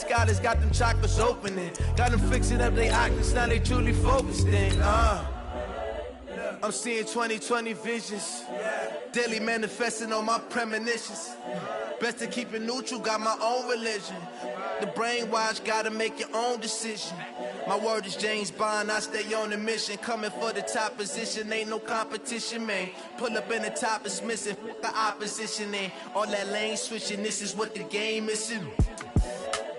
scholars got them chakras opening. Got them fixing up their octaves, now they truly focused in. I'm seeing 2020 visions. Daily manifesting on my premonitions. Best to keep it neutral, got my own religion. The brainwash, gotta make your own decision. My word is James Bond, I stay on the mission. Coming for the top position, ain't no competition, man. Pull up in the top, it's missing, the opposition ain't. All that lane switching, this is what the game is.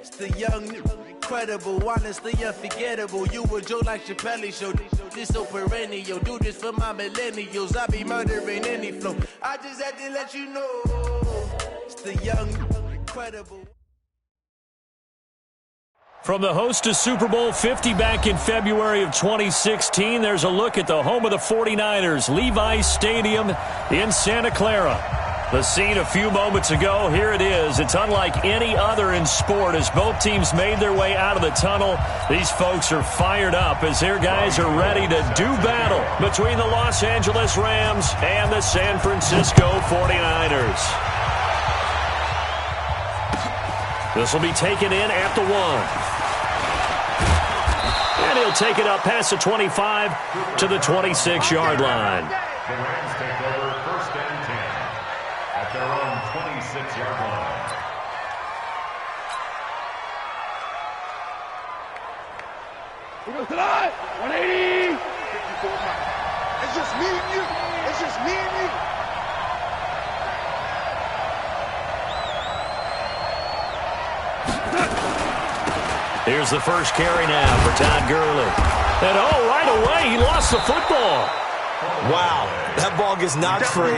It's the young, incredible, honestly unforgettable. You a Joe like Chappelle show. This so perennial, do this for my millennials. I be murdering any flow. I just had to let you know. It's the young, incredible. From the host to Super Bowl 50 back in February of 2016, there's a look at the home of the 49ers, Levi's Stadium in Santa Clara. The scene a few moments ago, here it is. It's unlike any other in sport as both teams made their way out of the tunnel. These folks are fired up as their guys are ready to do battle between the Los Angeles Rams and the San Francisco 49ers. This will be taken in at the 1. And he'll take it up past the 25 to the 26-yard line. The Rams take over 1st and 10 at their own 26-yard line. Here goes the line. 180. It's just me and you. It's just me and you. Here's the first carry now for Todd Gurley. And right away, he lost the football. Wow, that ball gets knocked free,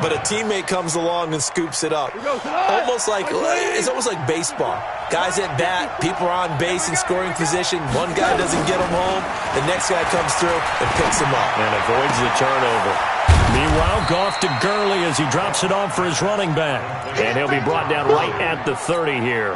but a teammate comes along and scoops it up. It's almost like baseball. Guys at bat, people are on base in scoring position. One guy doesn't get him home, the next guy comes through and picks him up. And avoids the turnover. Meanwhile, Goff to Gurley as he drops it off for his running back. And he'll be brought down right at the 30 here.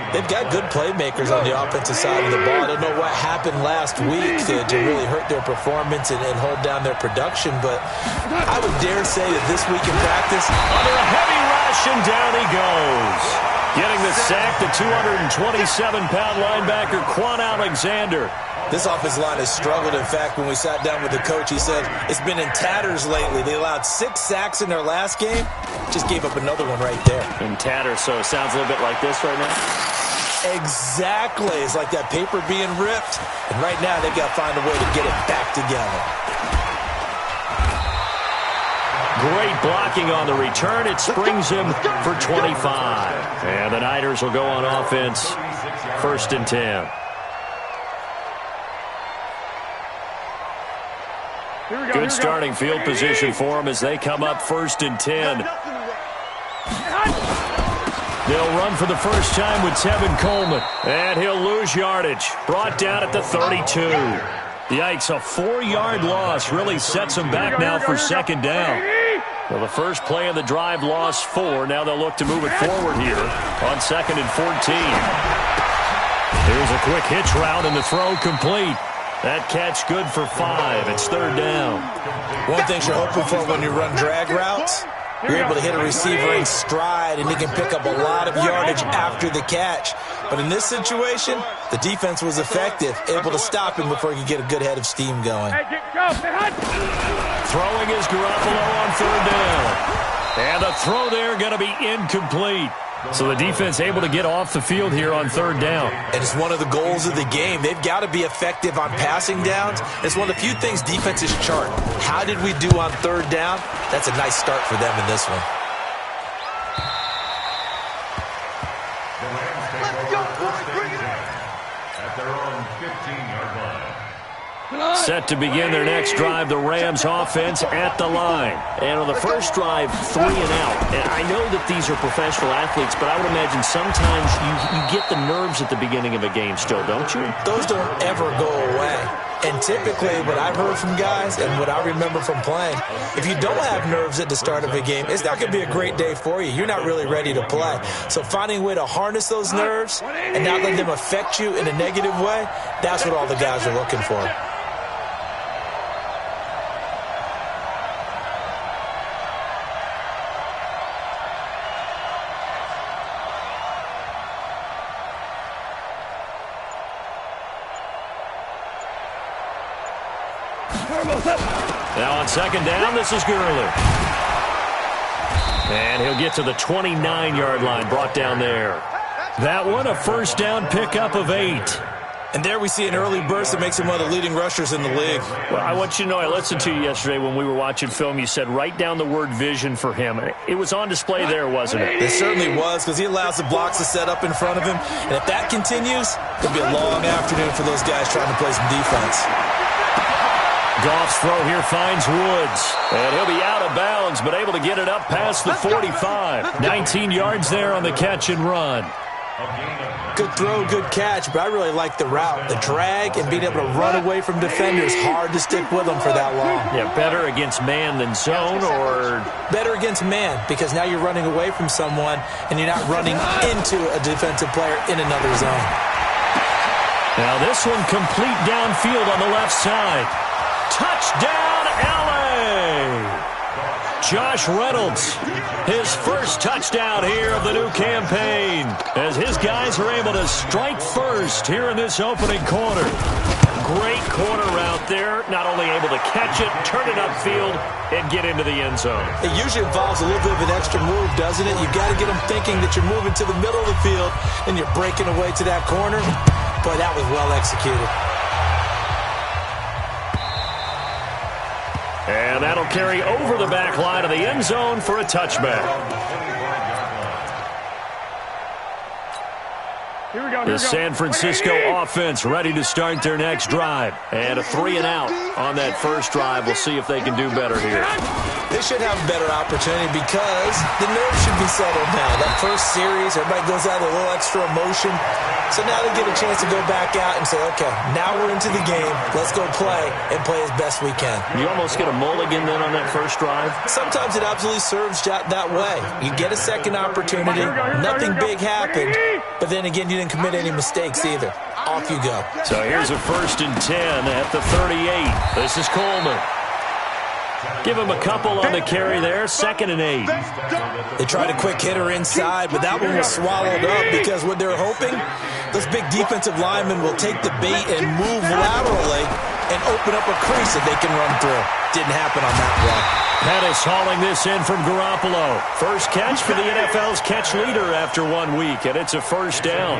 They've got good playmakers on the offensive side of the ball. I don't know what happened last week to really hurt their performance and hold down their production, but I would dare say that this week in practice, under a heavy rush, and down he goes. Getting the sack, the 227-pound linebacker, Quan Alexander. This offensive line has struggled. In fact, when we sat down with the coach, he said it's been in tatters lately. They allowed 6 sacks in their last game. Just gave up another one right there. In tatters, so it sounds a little bit like this right now? Exactly. It's like that paper being ripped. And right now, they've got to find a way to get it back together. Great blocking on the return. It springs him for 25. And the Niners will go on offense. 1st and 10. Good starting field position for them as they come up 1st and 10. They'll run for the first time with Tevin Coleman. And he'll lose yardage. Brought down at the 32. Yikes, a 4-yard loss really sets them back now for 2nd down. Well, the first play of the drive lost 4. Now they'll look to move it forward here on 2nd and 14. Here's a quick hitch route and the throw complete. That catch good for 5. It's 3rd down. One thing you're hoping for when you run drag routes, you're able to hit a receiver in stride, and he can pick up a lot of yardage after the catch. But in this situation, the defense was effective, able to stop him before he could get a good head of steam going. Throwing is Garoppolo on 3rd down. And the throw there going to be incomplete. So the defense able to get off the field here on 3rd down. And it's one of the goals of the game. They've got to be effective on passing downs. It's one of the few things defenses chart. How did we do on 3rd down? That's a nice start for them in this one. The Rams take over 1st and 10 at their own 15-yard line. Set to begin their next drive, the Rams offense at the line. And on the first drive, 3 and out. And I know that these are professional athletes, but I would imagine sometimes you get the nerves at the beginning of a game still, don't you? Those don't ever go away. And typically, what I've heard from guys and what I remember from playing, if you don't have nerves at the start of a game, it's not going to be a great day for you. You're not really ready to play. So finding a way to harness those nerves and not let them affect you in a negative way, that's what all the guys are looking for. Now on second down, this is Gurley. And he'll get to the 29-yard line, brought down there. That one, a first down pickup of 8. And there we see an early burst that makes him one of the leading rushers in the league. Well, I want you to know, I listened to you yesterday when we were watching film. You said write down the word vision for him. It was on display there, wasn't it? It certainly was, because he allows the blocks to set up in front of him. And if that continues, it'll be a long afternoon for those guys trying to play some defense. Goff's throw here finds Woods. And he'll be out of bounds, but able to get it up past the 45. 19 yards there on the catch and run. Good throw, good catch, but I really like the route. The drag and being able to run away from defenders, hard to stick with them for that long. Yeah, better against man than zone, or? Better against man, because now you're running away from someone and you're not running into a defensive player in another zone. Now this one complete downfield on the left side. Touchdown, LA! Josh Reynolds, his first touchdown here of the new campaign, as his guys are able to strike first here in this opening quarter. Great corner route there, not only able to catch it, turn it upfield, and get into the end zone. It usually involves a little bit of an extra move, doesn't it? You've got to get them thinking that you're moving to the middle of the field and you're breaking away to that corner. Boy, that was well executed. And that'll carry over the back line of the end zone for a touchback. The San Francisco offense ready to start their next drive. And a 3-and-out on that first drive. We'll see if they can do better here. They should have a better opportunity because the nerves should be settled now. That first series, everybody goes out with a little extra emotion. So now they get a chance to go back out and say, okay, now we're into the game. Let's go play and play as best we can. You almost get a mulligan then on that first drive? Sometimes it absolutely serves that way. You get a second opportunity. Nothing big happened. But then again, you didn't commit any mistakes either. Off you go. So here's a 1st and 10 at the 38. This is Coleman. Give him a couple on the carry there. 2nd and 8. They tried a quick hitter inside, but that one was swallowed up because what they're hoping, those big defensive linemen will take the bait and move laterally and open up a crease that they can run through. Didn't happen on that play. Pettis hauling this in from Garoppolo. First catch for the NFL's catch leader after 1 week, and it's a first down.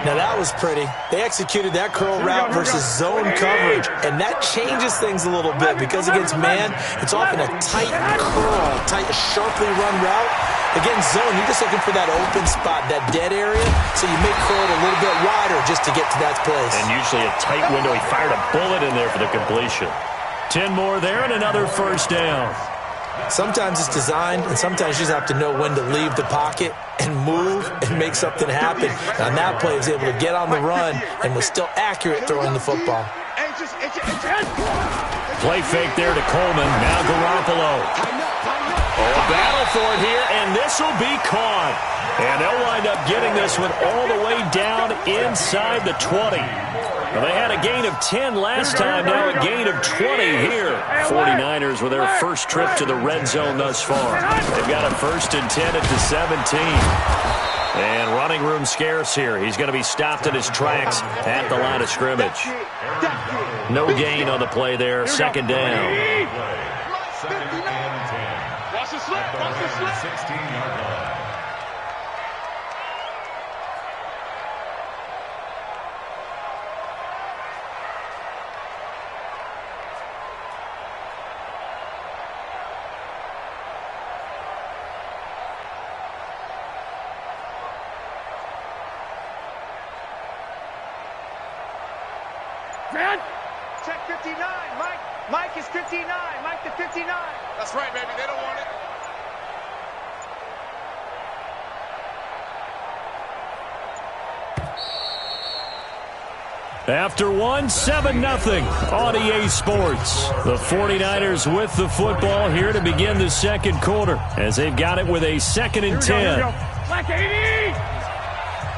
Now that was pretty. They executed that curl route versus zone coverage, and that changes things a little bit because against man, it's often a tight curl, tight, sharply run route. Against zone, you're just looking for that open spot, that dead area, so you may curl it a little bit wider just to get to that place. And usually a tight window. He fired a bullet in there for the completion. 10 more there and another first down. Sometimes it's designed, and sometimes you just have to know when to leave the pocket and move and make something happen. And on that play, he was able to get on the run and was still accurate throwing the football. Play fake there to Coleman. Now Garoppolo. Oh, a battle for it here, and this will be caught. And they'll wind up getting this one all the way down inside the 20. Well, they had a gain of 10 last time, now a gain of 20 here. 49ers with their first trip to the red zone thus far. They've got a 1st and 10 at the 17. And running room scarce here. He's going to be stopped in his tracks at the line of scrimmage. No gain on the play there, 2nd down. 2nd and 10. Watch the slip, watch the slip. 16-yard line. Check 59, Mike. Mike is 59. Mike to 59. That's right, baby. They don't want it. After one, 7-0 on EA Sports. The 49ers with the football here to begin the second quarter as they've got it with a 2nd and 10. Like 80.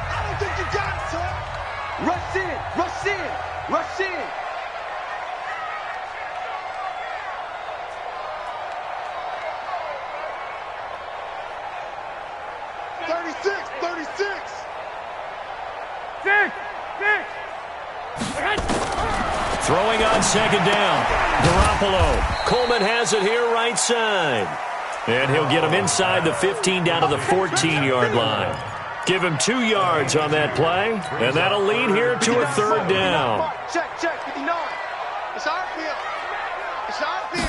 I don't think you got it, sir. Rush in, rush in, rush in. 36. 6. Throwing on second down. Garoppolo. Coleman has it here right side. And he'll get him inside the 15 down to the 14-yard line. Give him 2 yards on that play, and that'll lead here to a third down. Check, 59. It's our field. It's our field.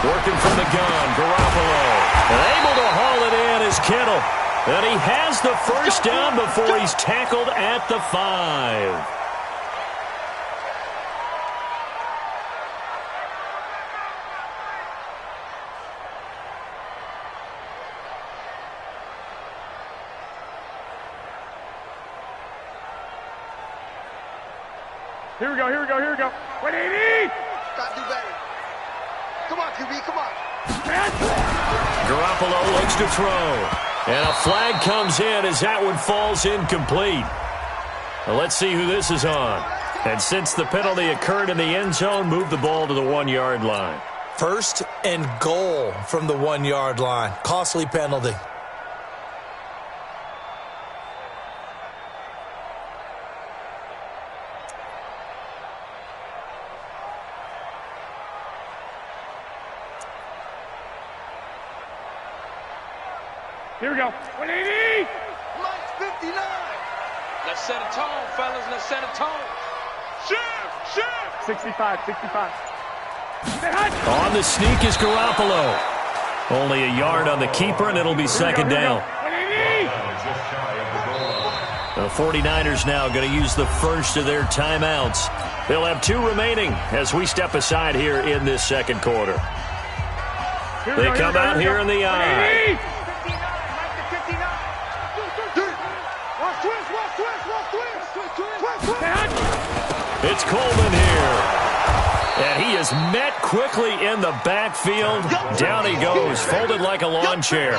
Working from the gun, Garoppolo. And able to haul it in is Kittle. And he has the first down before he's tackled at the 5. Here we go. 180! Got to do better. Come on, QB, come on. Garoppolo looks to throw. And a flag comes in as that one falls incomplete. Well, let's see who this is on. And since the penalty occurred in the end zone, move the ball to the 1-yard line. First and goal from the 1-yard line. Costly penalty. Here we go. 180! Lights 59! Let's set a tone, fellas. Let's set a tone. Shift! 65. On the sneak is Garoppolo. Only a yard on the keeper, and it'll be second down. 180! The 49ers now going to use the first of their timeouts. They'll have 2 remaining as we step aside here in this second quarter. They come out here in the eye. It's Coleman here. And he is met quickly in the backfield. Down he goes, folded like a lawn chair.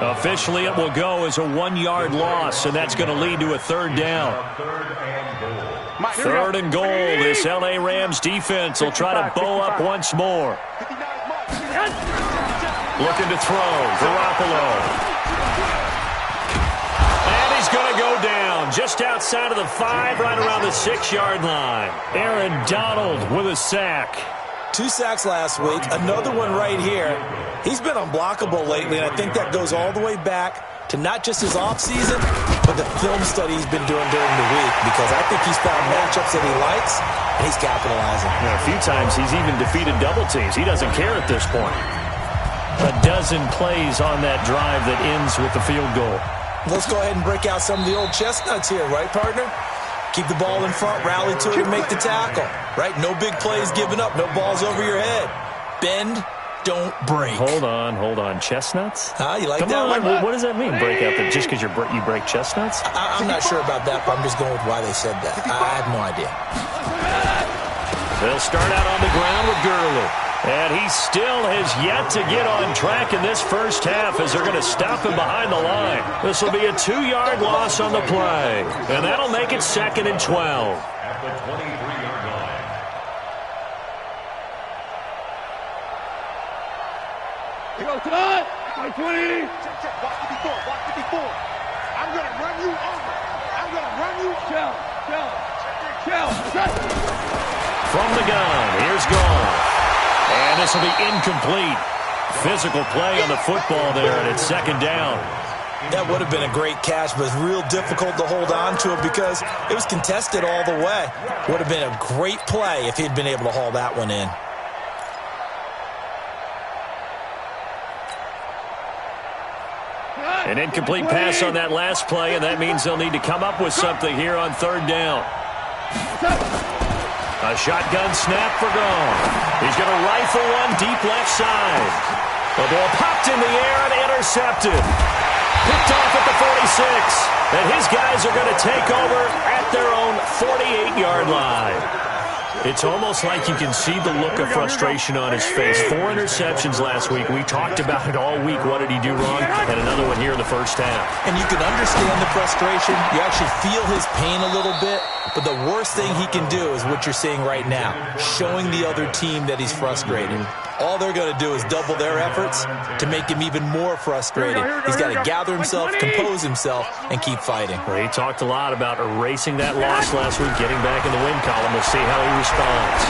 Officially, it will go as a 1-yard loss, and that's going to lead to a third down. Third and goal. This L.A. Rams defense will try to bow up once more. Looking to throw. Garoppolo. He's going to go down just outside of the 5, right around the 6-yard line. Aaron Donald with a sack. 2 sacks last week, another one right here. He's been unblockable lately, and I think that goes all the way back to not just his offseason, but the film study he's been doing during the week, because I think he's found matchups that he likes, and he's capitalizing. A few times he's even defeated double teams. He doesn't care at this point. A dozen plays on that drive that ends with the field goal. Let's go ahead and break out some of the old chestnuts here, right, partner? Keep the ball in front, rally to it, and make the tackle, right? No big plays given up, no balls over your head. Bend, don't break. Hold on. Chestnuts? You like Come that on, one? what does that mean, break out? Just because you break chestnuts? I'm not sure about that, but I'm just going with why they said that. I have no idea. They'll start out on the ground with Gurley. And he still has yet to get on track in this first half as they're going to stop him behind the line. This will be a 2-yard loss on the play. And that'll make it 2nd and 12. At the 23-yard line. Here goes tonight. 20. Check. Watch the before. I'm going to run you over. Shell. From the gun, here's Goff. And this will be incomplete. Physical play on the football there, and it's second down. That would have been a great catch, but it's real difficult to hold on to it because it was contested all the way. Would have been a great play if he'd been able to haul that one in. An incomplete pass on that last play, and that means they'll need to come up with something here on third down. A shotgun snap for Goff. He's going to rifle one deep left side. The ball popped in the air and intercepted. Picked off at the 46. And his guys are going to take over at their own 48-yard line. It's almost like you can see the look of frustration on his face. 4 interceptions last week. We talked about it all week. What did he do wrong? And another one here in the first half. And you can understand the frustration. You actually feel his pain a little bit. But the worst thing he can do is what you're seeing right now, showing the other team that he's frustrated. all they're going to do is double their efforts to make him even more frustrated. He's got to gather himself, compose himself, and keep fighting. Well, he talked a lot about erasing that loss last week, getting back in the win column. We'll see how he responds.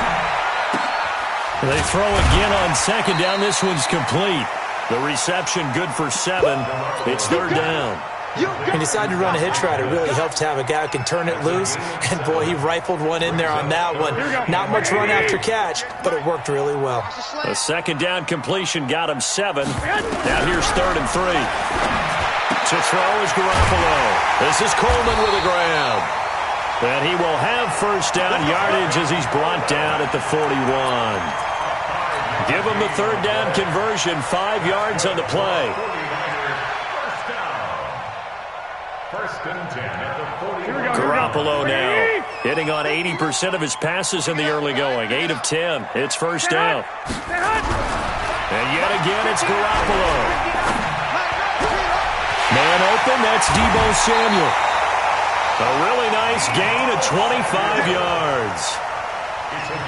They throw again on second down. This one's complete. The reception good for 7. It's third down. He decided to run a hitch route. It really helps to have a guy who can turn it loose. And, boy, he rifled one in there on that one. Not much run after catch, but it worked really well. A second down completion got him 7. Now here's 3rd and 3. To throw is Garoppolo. This is Coleman with a grab. And he will have first down yardage as he's brought down at the 41. Give him the third down conversion, 5 yards on the play. Garoppolo now hitting on 80% of his passes in the early going. 8 of 10. It's first down. And yet again, it's Garoppolo. Man open, that's Deebo Samuel. A really nice gain of 25 yards.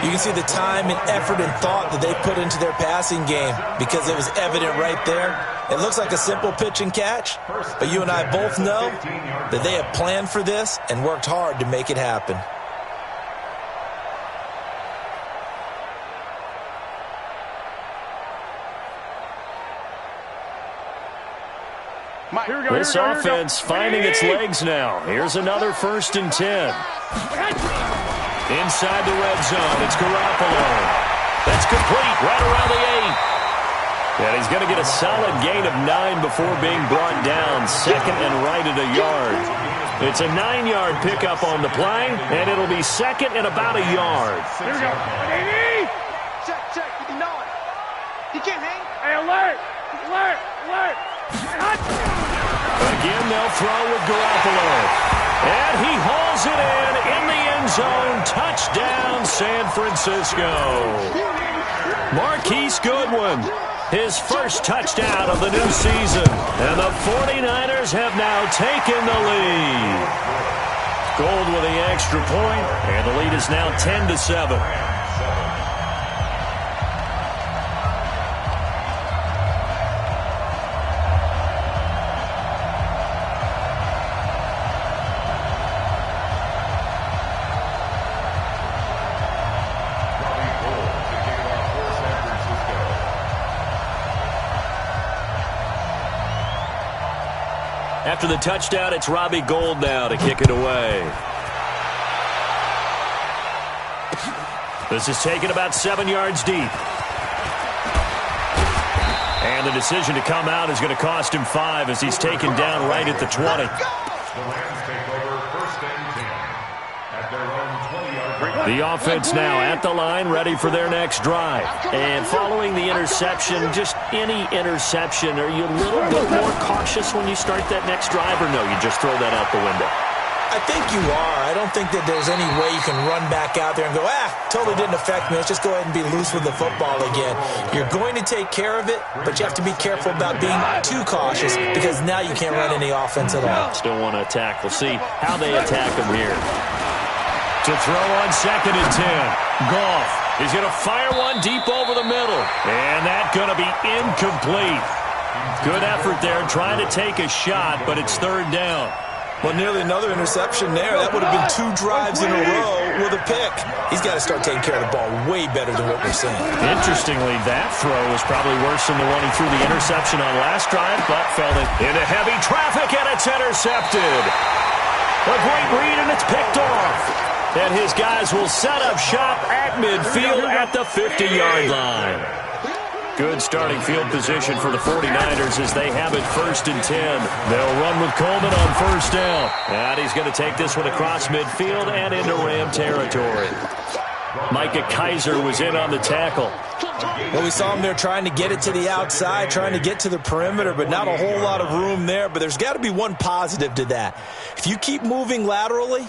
You can see the time and effort and thought that they put into their passing game because it was evident right there. It looks like a simple pitch and catch, but you and I both know that they have planned for this and worked hard to make it happen. This offense finding its legs now. Here's another 1st and 10. Inside the red zone, it's Garoppolo. That's complete, right around the 8. And he's going to get a solid gain of 9 before being brought down. 2nd and right at a yard. It's a 9-yard pickup on the play, and it'll be 2nd and about a yard. Here we go. Check, 59. You can't hang. Hey, alert. Again, they'll throw with Garoppolo. And he hauls it in the end zone. Touchdown, San Francisco. Marquise Goodwin, his first touchdown of the new season. And the 49ers have now taken the lead. Gold with the extra point, and the lead is now 10-7. After the touchdown, it's Robbie Gould now to kick it away. This is taken about 7 yards deep. And the decision to come out is going to cost him 5 as he's taken down right at the 20. The Rams take over 1st and 10 at their own 20-yard line. The offense now at the line, ready for their next drive. And following the interception, just any interception, are you a little bit more cautious when you start that next drive, or no, you just throw that out the window? I think you are. I don't think that there's any way you can run back out there and go, totally didn't affect me. Let's just go ahead and be loose with the football again. You're going to take care of it, but you have to be careful about being too cautious because now you can't run any offense at all. Still want to attack. We'll see how they attack him here. To throw on 2nd and 10. Goff is going to fire one deep over the middle. And that's going to be incomplete. Good effort there trying to take a shot, but it's 3rd down. Well, nearly another interception there. That would have been 2 drives in a row with a pick. He's got to start taking care of the ball way better than what we're seeing. Interestingly, that throw was probably worse than the one he threw the interception on last drive, but fell into heavy traffic, and it's intercepted. A great read, and it's picked off. And his guys will set up shop at midfield at the 50-yard line. Good starting field position for the 49ers as they have it 1st and 10. They'll run with Coleman on 1st down. And he's going to take this one across midfield and into Ram territory. Micah Kaiser was in on the tackle. Well, we saw him there trying to get it to the outside, trying to get to the perimeter, but not a whole lot of room there. But there's got to be one positive to that. If you keep moving laterally,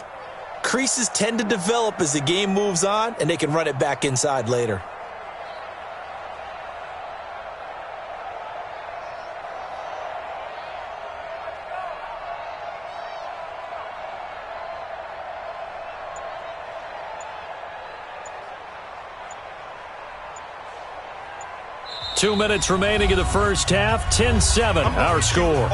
creases tend to develop as the game moves on, and they can run it back inside later. 2 minutes remaining in the first half. 10-7, our score.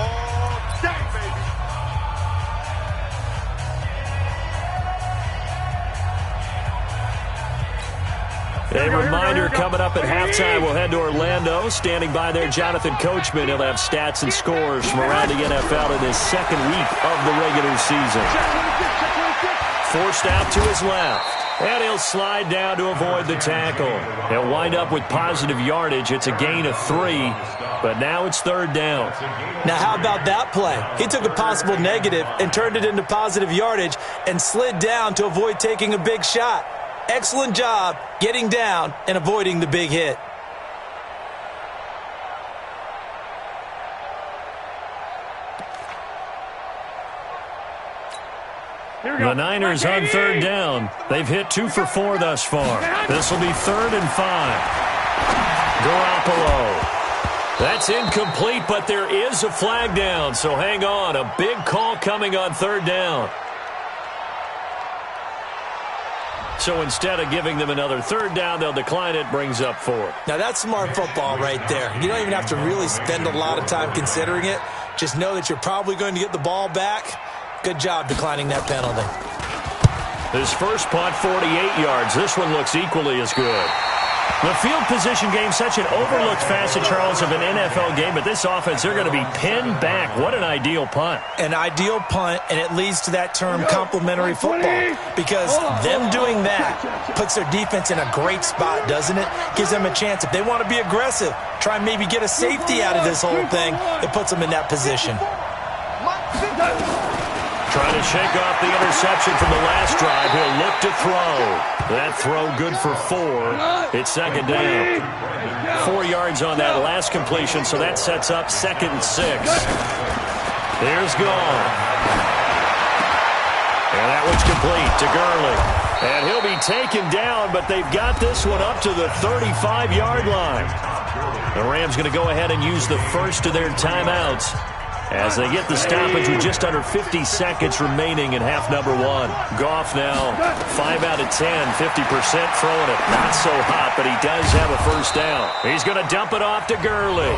A reminder coming up at halftime, we'll head to Orlando. Standing by there, Jonathan Coachman. He'll have stats and scores from around the NFL in his second week of the regular season. Forced out to his left. And he'll slide down to avoid the tackle. He'll wind up with positive yardage. It's a gain of 3, but now it's third down. Now, how about that play? He took a possible negative and turned it into positive yardage and slid down to avoid taking a big shot. Excellent job getting down and avoiding the big hit. The Niners on third down. They've hit 2 for 4 thus far. This will be 3rd and 5. Garoppolo. That's incomplete, but there is a flag down, so hang on. A big call coming on third down. So instead of giving them another third down, they'll decline it, brings up 4. Now, that's smart football right there. You don't even have to really spend a lot of time considering it. Just know that you're probably going to get the ball back. Good job declining that penalty. His first punt, 48 yards. This one looks equally as good. The field position game, such an overlooked facet, Charles, of an NFL game, but this offense, they're going to be pinned back. What an ideal punt. An ideal punt, and it leads to that term complementary football, because them doing that puts their defense in a great spot, doesn't it? Gives them a chance. If they want to be aggressive, try and maybe get a safety out of this whole thing, it puts them in that position. Trying to shake off the interception from the last drive. He'll look to throw. That throw good for 4. It's second down. 4 yards on that last completion, so that sets up 2nd and 6. There's Gone. And that one's complete to Gurley. And he'll be taken down, but they've got this one up to the 35-yard line. The Rams going to go ahead and use the first of their timeouts as they get the stoppage with just under 50 seconds remaining in half number 1. Goff now 5 out of 10, 50% throwing it. Not so hot, but he does have a first down. He's going to dump it off to Gurley.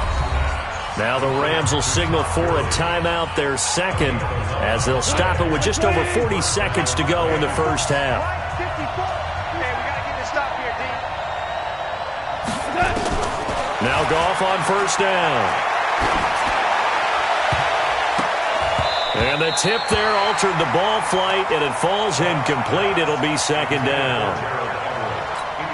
Now the Rams will signal for a timeout, their second, as they'll stop it with just over 40 seconds to go in the first half. Now Goff on first down. And the tip there altered the ball flight, and it falls incomplete. It'll be second down.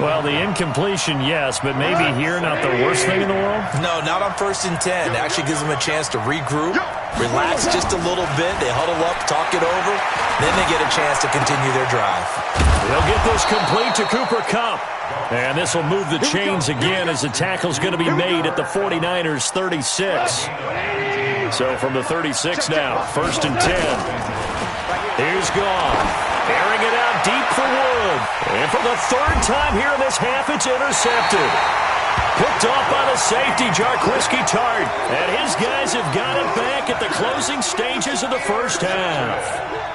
Well, the incompletion, yes, but maybe here not the worst thing in the world? No, not on 1st and 10. It actually gives them a chance to regroup, relax just a little bit. They huddle up, talk it over. Then they get a chance to continue their drive. They'll get this complete to Cooper Kupp. And this will move the chains again as the tackle's going to be made at the 49ers' 36. So from the 36 now, 1st and 10. Here's Gone. Airing it out deep for Wood. And for the 3rd time here in this half, it's intercepted. Picked off by the safety, Jarquiski Tart. And his guys have got it back at the closing stages of the first half.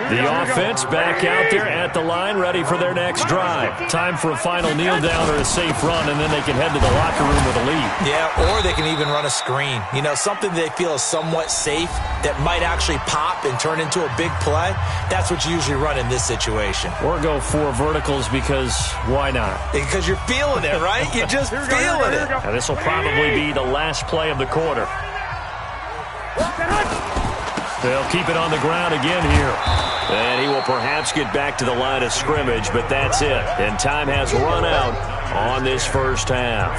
The offense back out there at the line, ready for their next drive. Time for a final kneel down or a safe run, and then they can head to the locker room with a lead. Yeah, or they can even run a screen. You know, something they feel is somewhat safe that might actually pop and turn into a big play. That's what you usually run in this situation. Or go 4 verticals because why not? Because you're feeling it, right? You're just feeling it. And this will probably be the last play of the quarter. They'll keep it on the ground again here. And he will perhaps get back to the line of scrimmage, but that's it. And time has run out on this first half.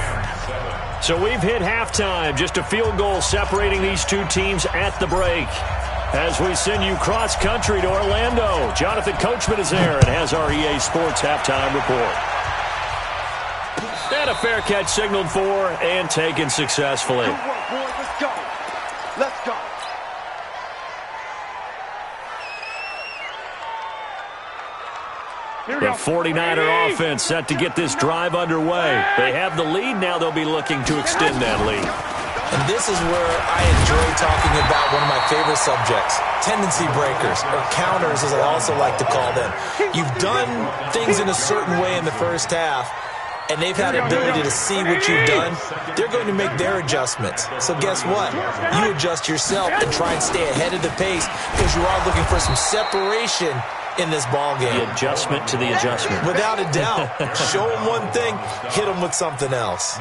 So we've hit halftime. Just a field goal separating these two teams at the break. As we send you cross-country to Orlando, Jonathan Coachman is there and has our EA Sports halftime report. And a fair catch signaled for and taken successfully. Good work, boys. Let's go. Let's go. The 49er offense set to get this drive underway. They have the lead now. They'll be looking to extend that lead. And this is where I enjoy talking about one of my favorite subjects, tendency breakers, or counters as I also like to call them. You've done things in a certain way in the first half, and they've had the ability to see what you've done, they're going to make their adjustments. So guess what? You adjust yourself and try and stay ahead of the pace because you are looking for some separation in this ball game. The adjustment to the adjustment. Without a doubt. Show them one thing, hit them with something else.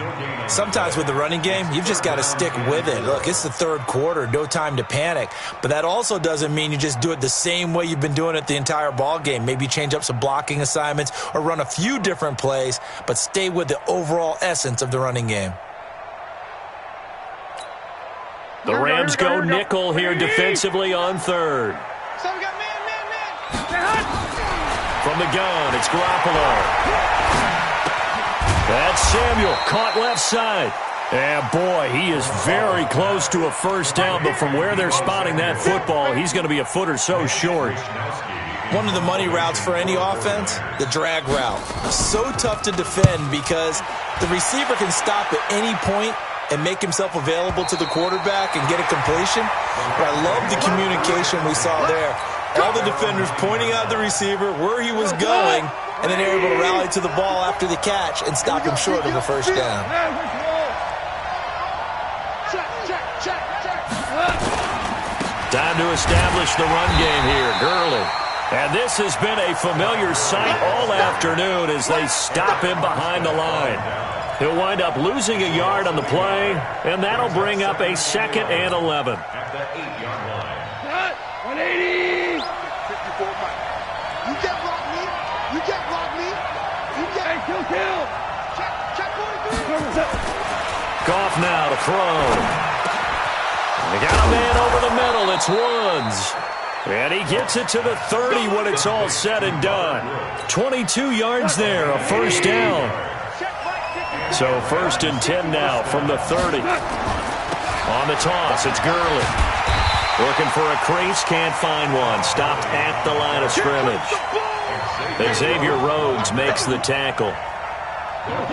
Sometimes with the running game, you've just got to stick with it. Look, it's the third quarter, no time to panic. But that also doesn't mean you just do it the same way you've been doing it the entire ball game. Maybe change up some blocking assignments or run a few different plays, but stay with the overall essence of the running game. The Rams go nickel here defensively on third. So we got man. From the gun, it's Garoppolo. That's Samuel, caught left side. And boy, he is very close to a first down, but from where they're spotting that football, he's going to be a foot or so short. One of the money routes for any offense, the drag route. So tough to defend because the receiver can stop at any point and make himself available to the quarterback and get a completion. But I love the communication we saw there. All the defenders pointing out the receiver where he was going, and then they were able to rally to the ball after the catch and stop him short of a first down. Time to establish the run game here. Gurley. And this has been a familiar sight all afternoon as they stop him behind the line. He'll wind up losing a yard on the play, and that'll bring up a 2nd and 11. At the 8-yard line. 180. 54 Mike. You can't block me. You can't block me. You can't. Kill. Check 43. Goff now to throw. They got a man over the middle. It's Woods. And he gets it to the 30 when it's all said and done. 22 yards there, a first down. So 1st and 10 now from the 30. On the toss, it's Gurley. Looking for a crease, can't find one. Stopped at the line of scrimmage. Xavier Rhodes makes the tackle.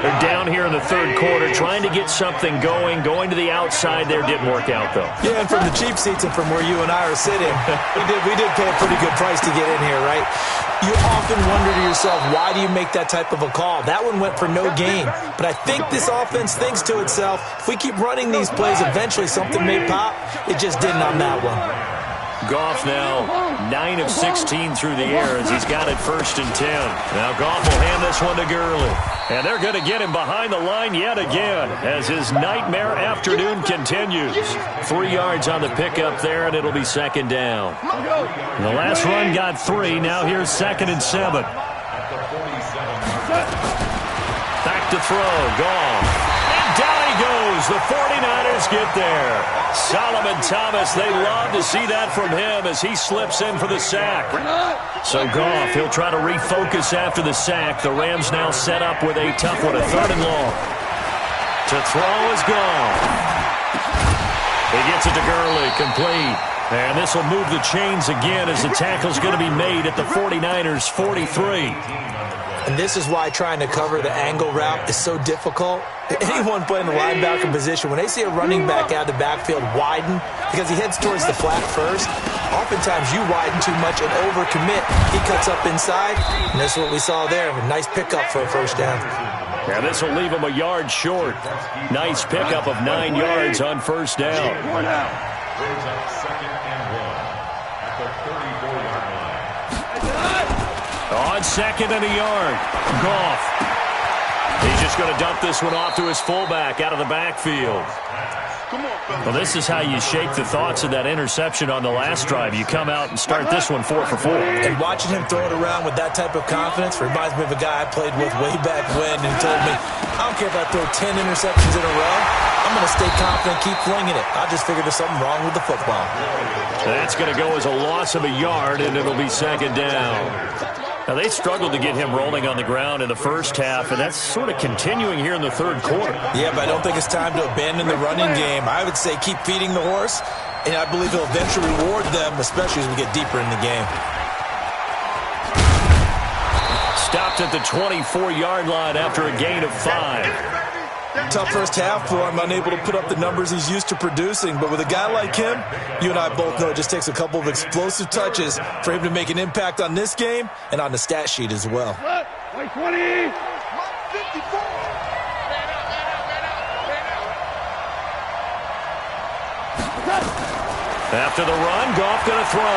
They're down here in the third quarter, trying to get something going. Going to the outside there didn't work out, though. Yeah, and from the cheap seats and from where you and I are sitting, we did pay a pretty good price to get in here, right? You often wonder to yourself, why do you make that type of a call? That one went for no gain. But I think this offense thinks to itself, if we keep running these plays, eventually something may pop. It just didn't on that one. Goff now 9 of 16 through the air as he's got it 1st and 10. Now Goff will hand this one to Gurley. And they're going to get him behind the line yet again as his nightmare afternoon continues. 3 yards on the pickup there, and it'll be 2nd down. The last run got 3. Now here's 2nd and 7. Back to throw. Goff. And down he goes. The 49ers get there. Solomon Thomas, they love to see that from him as he slips in for the sack. So Goff, he'll try to refocus after the sack. The Rams now set up with a tough one, a 3rd and long. To throw is Goff. He gets it to Gurley, complete. And this will move the chains again as the tackle's going to be made at the 49ers' 43. And this is why trying to cover the angle route is so difficult. Anyone playing the linebacker position, when they see a running back out of the backfield widen because he heads towards the flat first, oftentimes you widen too much and overcommit. He cuts up inside, and that's what we saw there. A nice pickup for a first down. Yeah, this will leave him a yard short. Nice pickup of 9 yards on first down. Brings up 2nd and 1 at the 34-yard line. On 2nd and a yard, Goff. He's just going to dump this one off to his fullback out of the backfield. Well, this is how you shake the thoughts of that interception on the last drive. You come out and start this one 4 for 4. And watching him throw it around with that type of confidence reminds me of a guy I played with way back when, and he told me, I don't care if I throw 10 interceptions in a row. I'm going to stay confident, keep flinging it. I just figured there's something wrong with the football. That's going to go as a loss of a yard, and it'll be 2nd down. Now, they struggled to get him rolling on the ground in the first half, and that's sort of continuing here in the third quarter. Yeah, but I don't think it's time to abandon the running game. I would say keep feeding the horse, and I believe he'll eventually reward them, especially as we get deeper in the game. Stopped at the 24-yard line after a gain of 5. Tough first half for him, unable to put up the numbers he's used to producing. But with a guy like him, you and I both know it just takes a couple of explosive touches for him to make an impact on this game and on the stat sheet as well. 20, 54. After the run, Goff going to throw.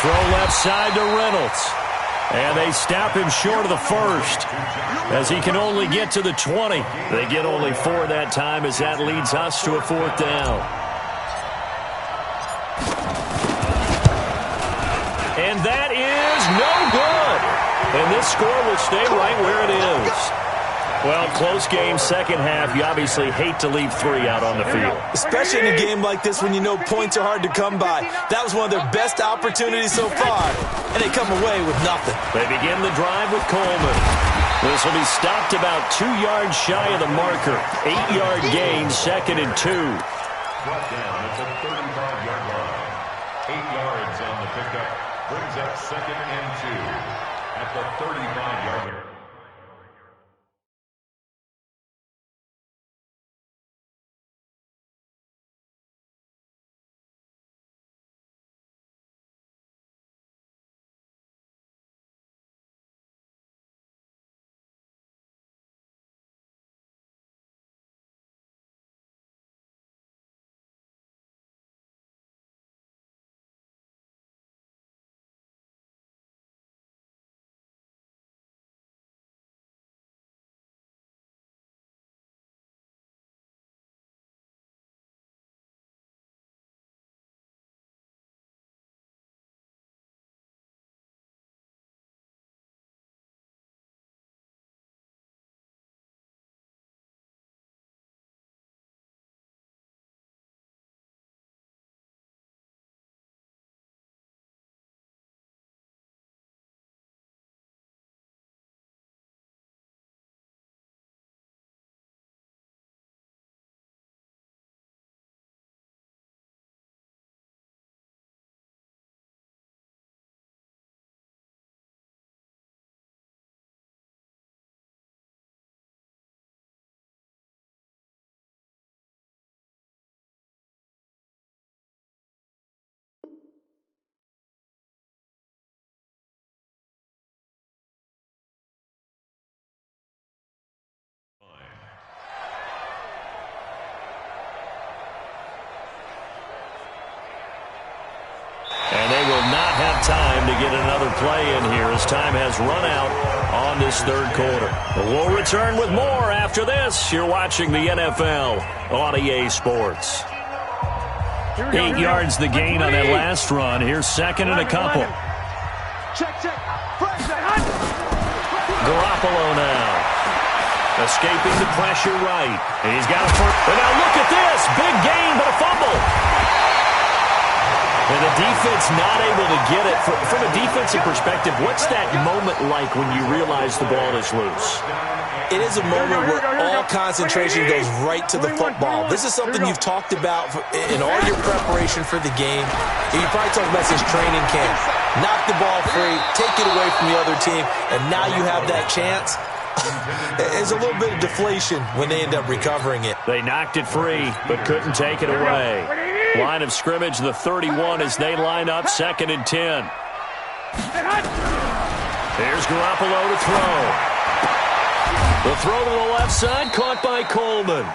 Throw left side to Reynolds. And they stop him short of the first, as he can only get to the 20. They get only 4 that time, as that leads us to a 4th down. And that is no good. And this score will stay right where it is. Well, close game, second half. You obviously hate to leave 3 out on the field. Especially in a game like this when you know points are hard to come by. That was one of their best opportunities so far, and they come away with nothing. They begin the drive with Coleman. This will be stopped about 2 yards shy of the marker. 8-yard gain, 2nd and 2. Brought down at the 35-yard line. 8 yards on the pickup. Brings up 2nd and 2 at the 35-yard line. And they will not have time to get another play in here as time has run out on this 3rd quarter. But we'll return with more after this. You're watching the NFL on EA Sports. 8 yards the gain on that last run. Here's 2nd and a couple. Garoppolo now. Escaping the pressure right. And he's got a first. And now look at this. Big gain, but a fumble. And the defense not able to get it. From a defensive perspective, what's that moment like when you realize the ball is loose? It is a moment where all concentration goes right to the football. This is something you've talked about in all your preparation for the game. You probably talked about since training camp. Knock the ball free, take it away from the other team, and now you have that chance. There's a little bit of deflation when they end up recovering it. They knocked it free, but couldn't take it away. Line of scrimmage, the 31, as they line up, 2nd and 10. Here's Garoppolo to throw. The throw to the left side, caught by Coleman.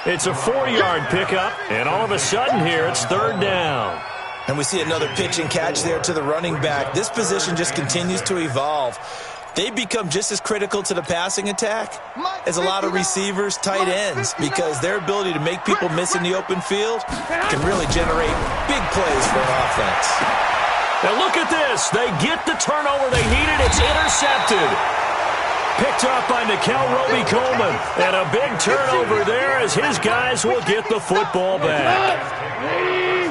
It's a 4-yard pickup, and all of a sudden here, it's 3rd down. And we see another pitch and catch there to the running back. This position just continues to evolve. They become just as critical to the passing attack as a lot of receivers, tight ends, because their ability to make people miss in the open field can really generate big plays for an offense. Now look at this. They get the turnover they needed. It's intercepted. Picked up by Nikel Roby-Coleman. And a big turnover there as his guys will get the football back.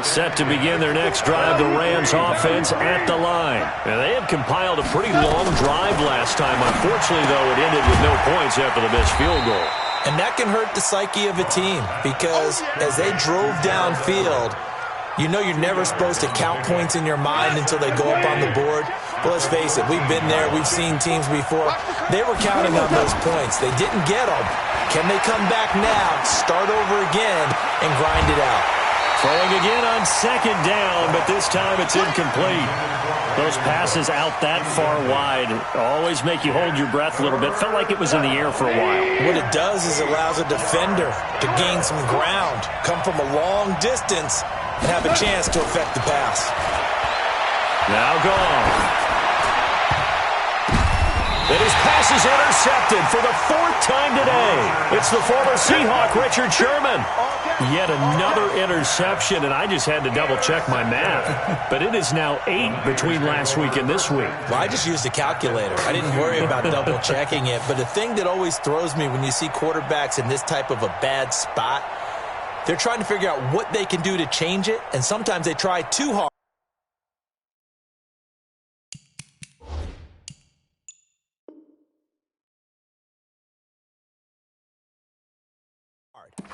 Set to begin their next drive, the Rams offense at the line. And they had compiled a pretty long drive last time. Unfortunately, though, it ended with no points after the missed field goal. And that can hurt the psyche of a team because as they drove downfield, you know you're never supposed to count points in your mind until they go up on the board. But let's face it, we've been there. We've seen teams before. They were counting on those points. They didn't get them. Can they come back now, start over again, and grind it out? Throwing again on second down, but this time it's incomplete. Those passes out that far wide always make you hold your breath a little bit. Felt like it was in the air for a while. What it does is it allows a defender to gain some ground, come from a long distance, and have a chance to affect the pass. Now gone. And his pass is intercepted for the 4th time today. It's the former Seahawk, Richard Sherman. Yet another interception, and I just had to double-check my math. But it is now 8 between last week and this week. Well, I just used a calculator. I didn't worry about double-checking it. But the thing that always throws me when you see quarterbacks in this type of a bad spot, they're trying to figure out what they can do to change it, and sometimes they try too hard.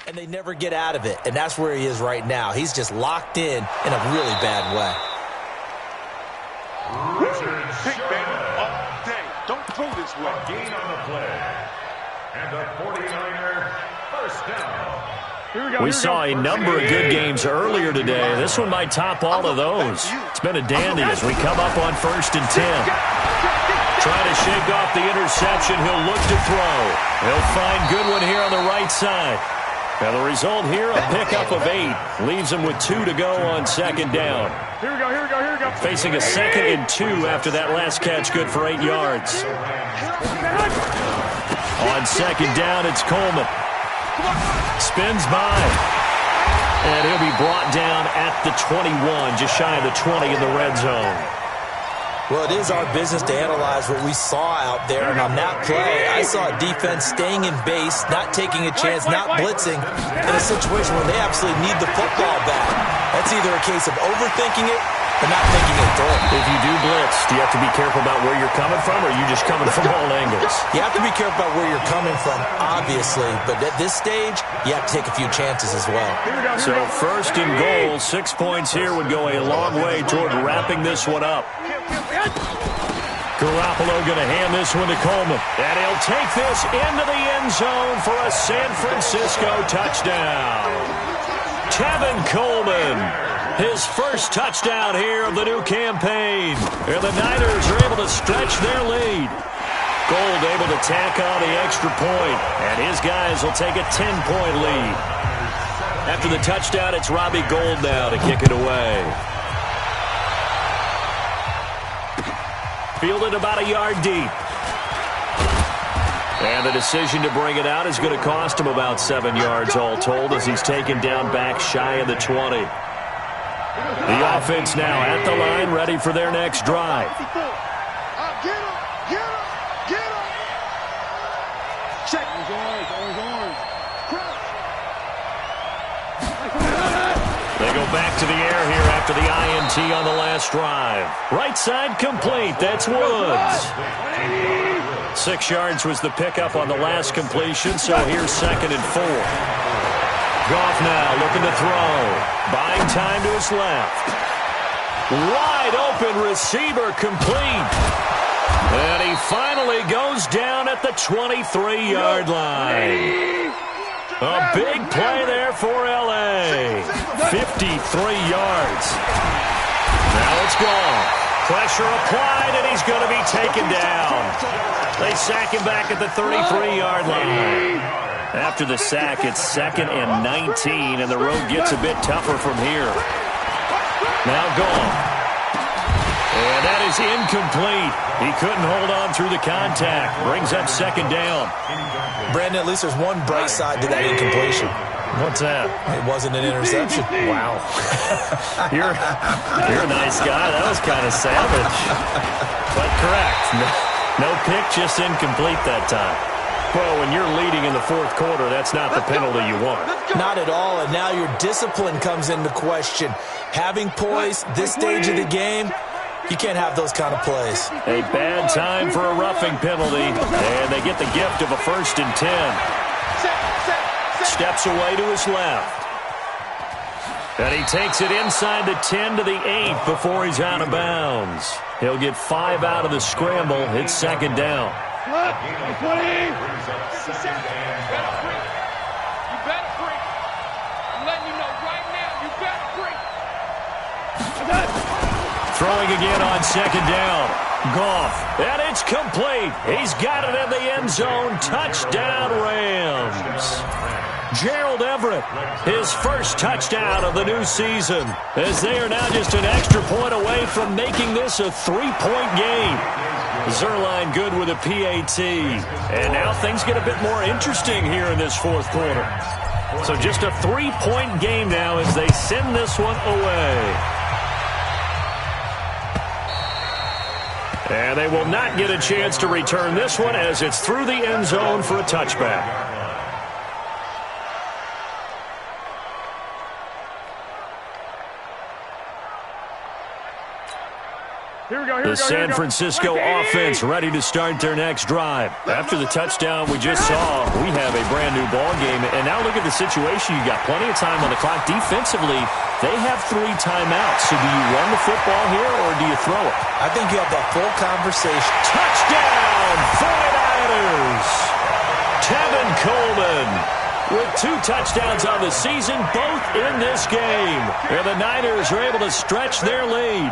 And they never get out of it, and that's where he is right now. He's just locked in a really bad way. Pick man all day. Don't throw this way. Gain on the play. And the 49er first down. We saw a number of good games earlier today. This one might top all of those. It's been a dandy as we come up on 1st and 10. Trying to shake off the interception. He'll look to throw. He'll find good one here on the right side. Now the result here, a pickup of 8. Leaves him with 2 to go on 2nd down. Here we go. Facing a 2nd and 2 after that last catch, good for 8 yards. On 2nd down, it's Coleman. Spins by. And he'll be brought down at the 21, just shy of the 20 in the red zone. Well, it is our business to analyze what we saw out there, and on that play, I saw a defense staying in base, not taking a chance, not blitzing, in a situation where they absolutely need the football back. That's either a case of overthinking it or not thinking it through. If you do blitz, do you have to be careful about where you're coming from, or are you just coming from all angles? You have to be careful about where you're coming from, obviously, but at this stage, you have to take a few chances as well. So 1st and goal, 6 points here would go a long way toward wrapping this one up. Garoppolo going to hand this one to Coleman. And he'll take this into the end zone for a San Francisco touchdown. Tevin Coleman, his first touchdown here of the new campaign. And the Niners are able to stretch their lead. Gold able to tack on the extra point. And his guys will take a 10-point lead. After the touchdown, it's Robbie Gould now to kick it away. Fielded about a yard deep. And the decision to bring it out is going to cost him about 7 yards all told as he's taken down back shy of the 20. The offense now at the line, ready for their next drive. Get him. Check. They go back to the air here after the INT on the last drive. Right side complete. That's Woods. 6 yards was the pickup on the last completion, so here's 2nd and 4. Goff now looking to throw. Buying time to his left. Wide open receiver complete. And he finally goes down at the 23-yard line. A big play there for L.A. 53 yards. Now it's gone. Pressure applied, and he's going to be taken down. They sack him back at the 33-yard line. After the sack, it's 2nd and 19, and the road gets a bit tougher from here. Now gone. And that is incomplete. He couldn't hold on through the contact. Brings up 2nd down. Brandon, at least there's one bright side to that incompletion. What's that? It wasn't an interception. Wow. You're a nice guy. That was kind of savage. But correct. No pick, just incomplete that time. Well, when you're leading in the 4th quarter, that's not the penalty you want. Not at all, and now your discipline comes into question. Having poise this stage of the game, you can't have those kind of plays. A bad time for a roughing penalty, and they get the gift of a 1st and 10. Steps away to his left. And he takes it inside the 10 to the 8 before he's out of bounds. He'll get 5 out of the scramble. It's 2nd down. You better free. I'm letting you know right now, you better Throwing again on second down. Goff, and it's complete. He's got it in the end zone. Touchdown, Rams. Gerald Everett, his first touchdown of the new season, as they are now just an extra point away from making this a 3-point game. Zerline good with a PAT. And now things get a bit more interesting here in this fourth quarter. So just a 3-point game now as they send this one away. And they will not get a chance to return this one as it's through the end zone for a touchback. The San Francisco offense ready to start their next drive. After the touchdown we just saw, we have a brand new ball game. And now look at the situation. You got plenty of time on the clock. Defensively, they have 3 timeouts. So do you run the football here or do you throw it? I think you have that full conversation. Touchdown, 49ers! Tevin Coleman with 2 touchdowns on the season, both in this game. And the Niners are able to stretch their lead.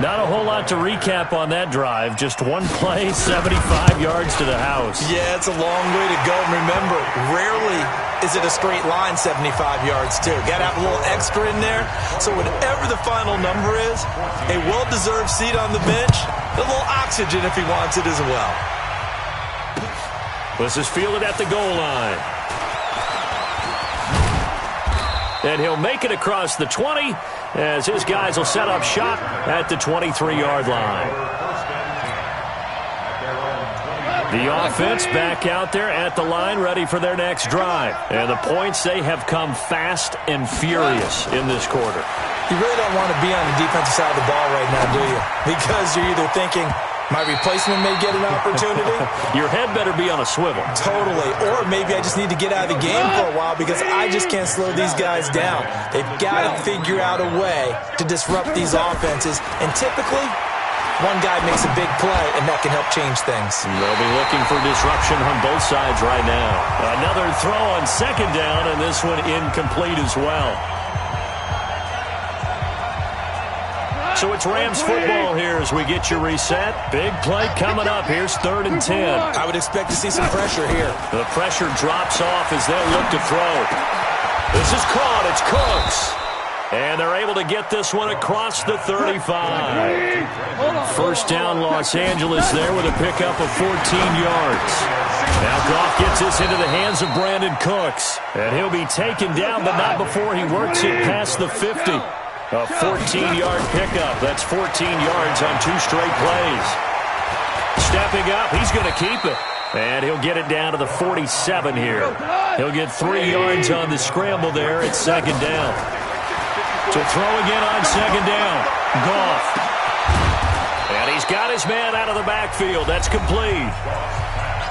Not a whole lot to recap on that drive. Just one play, 75 yards to the house. Yeah, it's a long way to go. Remember, rarely is it a straight line 75 yards, too. Got to have a little extra in there. So whatever the final number is, a well-deserved seat on the bench, a little oxygen if he wants it as well. This is fielded at the goal line. And he'll make it across the 20 as his guys will set up shop at the 23-yard line. The offense back out there at the line ready for their next drive. And the points, they have come fast and furious in this quarter. You really don't want to be on the defensive side of the ball right now, do you? Because you're either thinking, my replacement may get an opportunity. Your head better be on a swivel. Totally. Or maybe I just need to get out of the game for a while because I just can't slow these guys down. They've got to figure out a way to disrupt these offenses. And typically, one guy makes a big play, and that can help change things. They'll be looking for disruption on both sides right now. Another throw on second down, and this one incomplete as well. So it's Rams football here as we get you reset. Big play coming up. Here's 3rd and 10. I would expect to see some pressure here. The pressure drops off as they'll look to throw. This is caught. It's Cooks. And they're able to get this one across the 35. First down, Los Angeles there with a pickup of 14 yards. Now Goff gets this into the hands of Brandon Cooks. And he'll be taken down, but not before he works it past the 50. A 14-yard pickup. That's 14 yards on 2 straight plays. Stepping up, he's going to keep it. And he'll get it down to the 47 here. He'll get 3 yards on the scramble there at second down. To throw again on second down. Goff. And he's got his man out of the backfield. That's complete.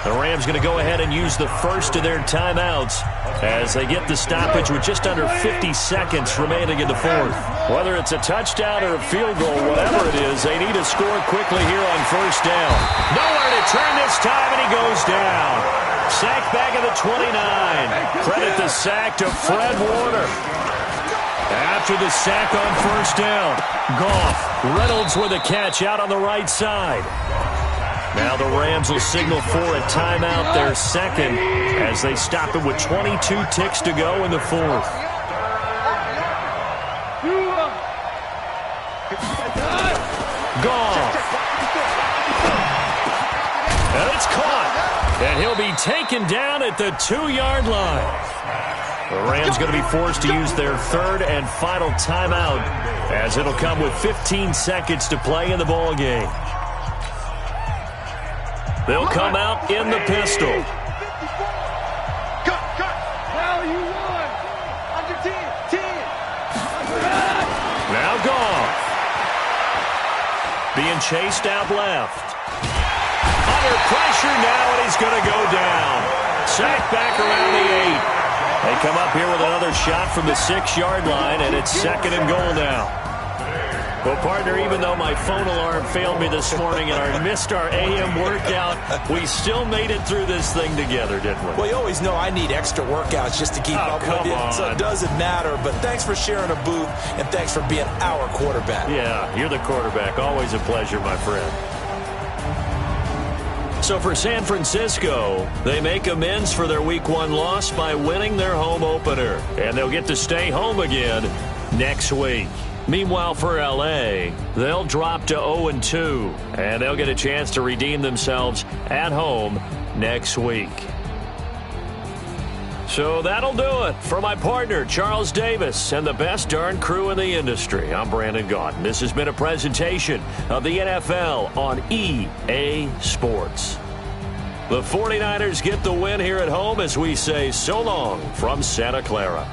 The Rams going to go ahead and use the first of their timeouts as they get the stoppage with just under 50 seconds remaining in the fourth. Whether it's a touchdown or a field goal, whatever it is, they need to score quickly here on first down. Nowhere to turn this time, and he goes down. Sack back at the 29. Credit the sack to Fred Warner. After the sack on first down, Goff. Reynolds with a catch out on the right side. Now the Rams will signal for a timeout, their second, as they stop it with 22 ticks to go in the fourth. Goff. And it's caught. And he'll be taken down at the 2-yard line. The Rams going to be forced to use their 3rd and final timeout, as it'll come with 15 seconds to play in the ball game. They'll come out in the pistol. Now Goff. Being chased out left. Under pressure now, and he's going to go down. Sacked back around the 8. They come up here with another shot from the 6-yard line, and it's 2nd and goal now. Well, partner, even though my phone alarm failed me this morning and I missed our AM workout, we still made it through this thing together, didn't we? Well, you always know I need extra workouts just to keep up with you, so it doesn't matter. But thanks for sharing a booth, and thanks for being our quarterback. Yeah, you're the quarterback. Always a pleasure, my friend. So for San Francisco, they make amends for their Week 1 loss by winning their home opener, and they'll get to stay home again next week. Meanwhile, for L.A., they'll drop to 0-2, and they'll get a chance to redeem themselves at home next week. So that'll do it for my partner, Charles Davis, and the best darn crew in the industry. I'm Brandon Gaudin. This has been a presentation of the NFL on EA Sports. The 49ers get the win here at home as we say so long from Santa Clara.